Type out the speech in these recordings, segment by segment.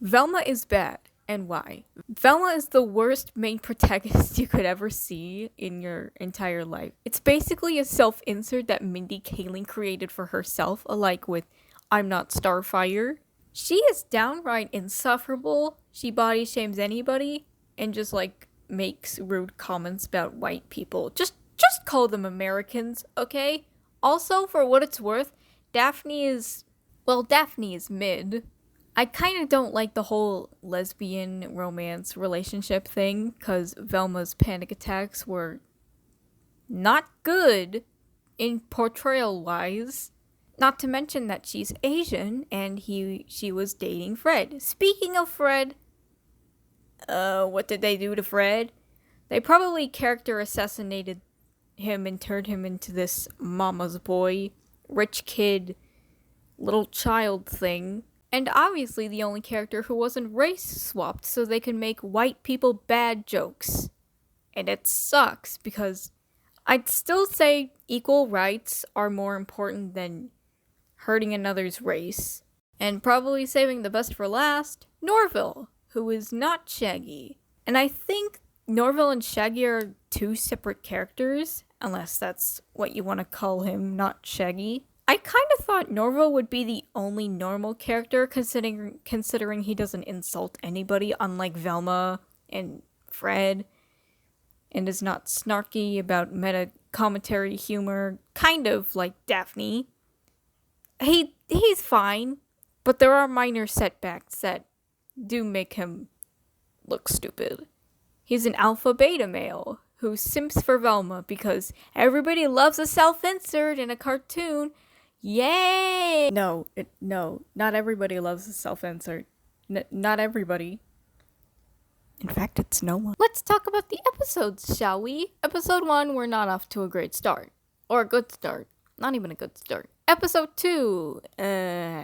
Velma is bad, and why? Velma is the worst main protagonist you could ever see in your entire life. It's basically a self-insert that Mindy Kaling created for herself, alike with I'm Not Starfire. She is downright insufferable. She body shames anybody and just makes rude comments about white people. Just call them Americans, okay? Also, for what it's worth, Daphne is mid. I kind of don't like the whole lesbian romance relationship thing because Velma's panic attacks were not good in portrayal wise. Not to mention that she's Asian and she was dating Fred. Speaking of Fred, what did they do to Fred? They probably character assassinated him and turned him into this mama's boy, rich kid, little child thing. And obviously the only character who wasn't race swapped so they could make white people bad jokes. And it sucks because I'd still say equal rights are more important than hurting another's race. And probably saving the best for last, Norville, who is not Shaggy. And I think Norville and Shaggy are two separate characters, unless that's what you want to call him, not Shaggy. I kind of thought Norville would be the only normal character, considering he doesn't insult anybody, unlike Velma and Fred, and is not snarky about meta commentary humor, kind of like Daphne. He's fine, but there are minor setbacks that do make him look stupid. He's an alpha-beta male who simps for Velma because everybody loves a self-insert in a cartoon. Yay! No, not everybody loves a self-insert. Not everybody. In fact, it's no one. Let's talk about the episodes, shall we? Episode 1, we're not off to a great start. Or a good start. Not even a good start. Episode 2, kinda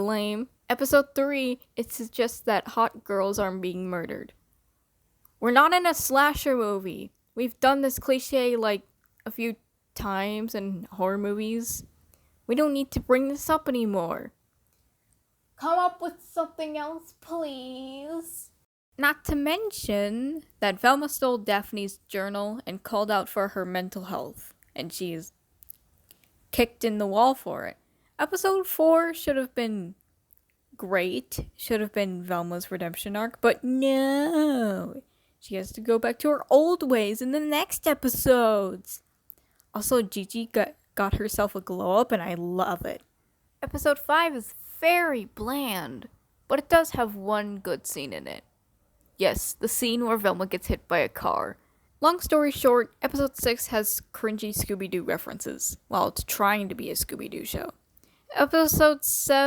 lame. Episode 3, it suggests that hot girls aren't being murdered. We're not in a slasher movie. We've done this cliche a few times in horror movies. We don't need to bring this up anymore. Come up with something else, please. Not to mention that Velma stole Daphne's journal and called out for her mental health, and she is kicked in the wall for it. Episode 4 should have been great, should have been Velma's redemption arc, but no. She has to go back to her old ways in the next episodes. Also, Gigi got herself a glow up, and I love it. Episode 5 is very bland, but it does have one good scene in it. Yes, the scene where Velma gets hit by a car. Long story short, episode 6 has cringy Scooby-Doo references, while it's trying to be a Scooby-Doo show. Episode 7...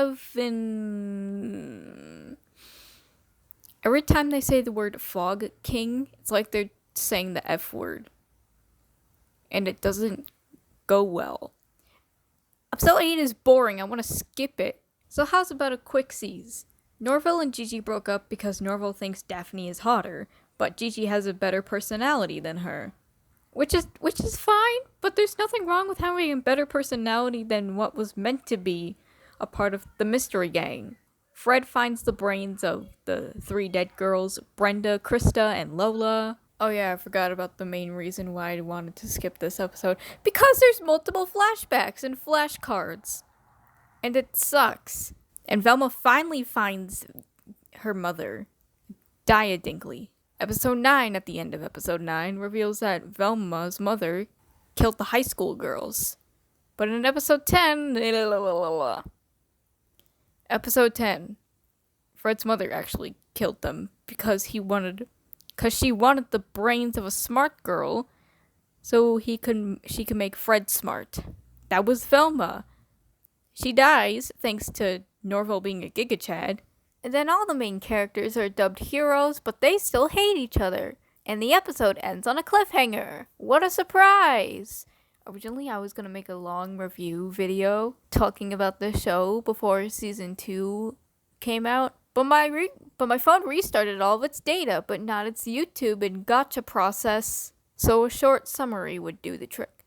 Every time they say the word Fog King, it's like they're saying the F word. And it doesn't go well. Episode 8 is boring, I want to skip it. So how's about a quicksies? Norville and Gigi broke up because Norville thinks Daphne is hotter, but Gigi has a better personality than her. Which is fine, but there's nothing wrong with having a better personality than what was meant to be a part of the mystery gang. Fred finds the brains of the 3 dead girls, Brenda, Krista, and Lola. Oh yeah, I forgot about the main reason why I wanted to skip this episode. Because there's multiple flashbacks and flashcards. And it sucks. And Velma finally finds her mother, Dia Dinkley. Episode 9, at the end of episode 9, reveals that Velma's mother killed the high school girls. But in episode 10, episode 10, Fred's mother actually killed them because she wanted the brains of a smart girl so she could make Fred smart. That was Velma. She dies thanks to Norville being a Giga Chad. And then all the main characters are dubbed heroes, but they still hate each other. And the episode ends on a cliffhanger. What a surprise! Originally, I was going to make a long review video talking about the show before season 2 came out. But my phone restarted all of its data, but not its YouTube and gotcha process. So a short summary would do the trick.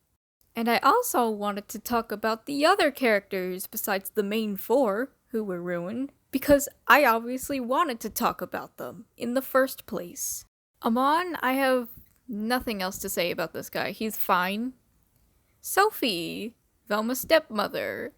And I also wanted to talk about the other characters besides the main 4 who were ruined. because I obviously wanted to talk about them in the first place. Amon, I have nothing else to say about this guy. He's fine. Sophie, Velma's stepmother.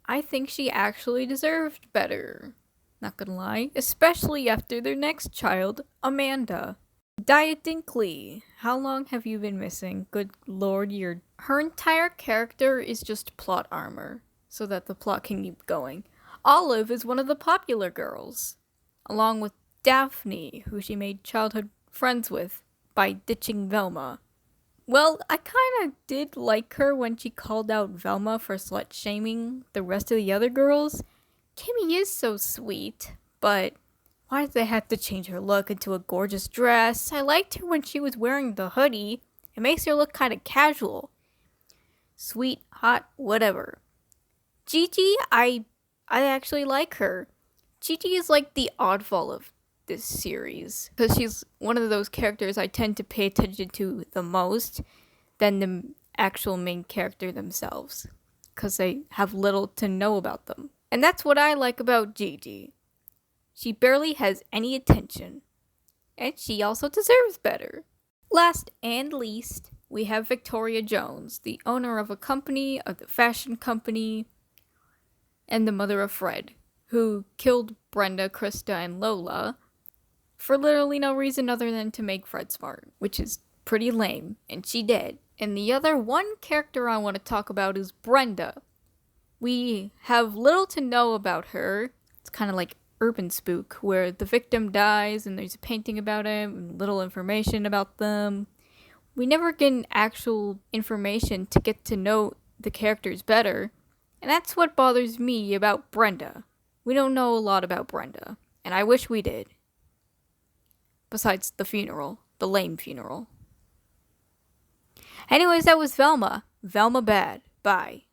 I think she actually deserved better. Not gonna lie. Especially after their next child, Amanda. Diet Dinkley. How long have you been missing? Good lord, Her entire character is just plot armor, so that the plot can keep going. Olive is one of the popular girls, along with Daphne, who she made childhood friends with by ditching Velma. Well, I kinda did like her when she called out Velma for slut-shaming the rest of the other girls. Kimmy is so sweet, but why did they have to change her look into a gorgeous dress? I liked her when she was wearing the hoodie. It makes her look kinda casual. Sweet, hot, whatever. Gigi, I actually like her. Gigi is like the oddball of this series, because she's one of those characters I tend to pay attention to the most than the actual main character themselves, because I have little to know about them. And that's what I like about Gigi. She barely has any attention, and she also deserves better. Last and least, we have Victoria Jones, the owner of the fashion company, and the mother of Fred, who killed Brenda, Krista, and Lola for literally no reason other than to make Fred smart, which is pretty lame, and she did. And the other one character I want to talk about is Brenda. We have little to know about her. It's kind of like Urban Spook, where the victim dies and there's a painting about him and little information about them. We never get actual information to get to know the characters better, and that's what bothers me about Brenda. We don't know a lot about Brenda, and I wish we did. Besides the funeral, the lame funeral. Anyways, that was Velma. Velma bad. Bye.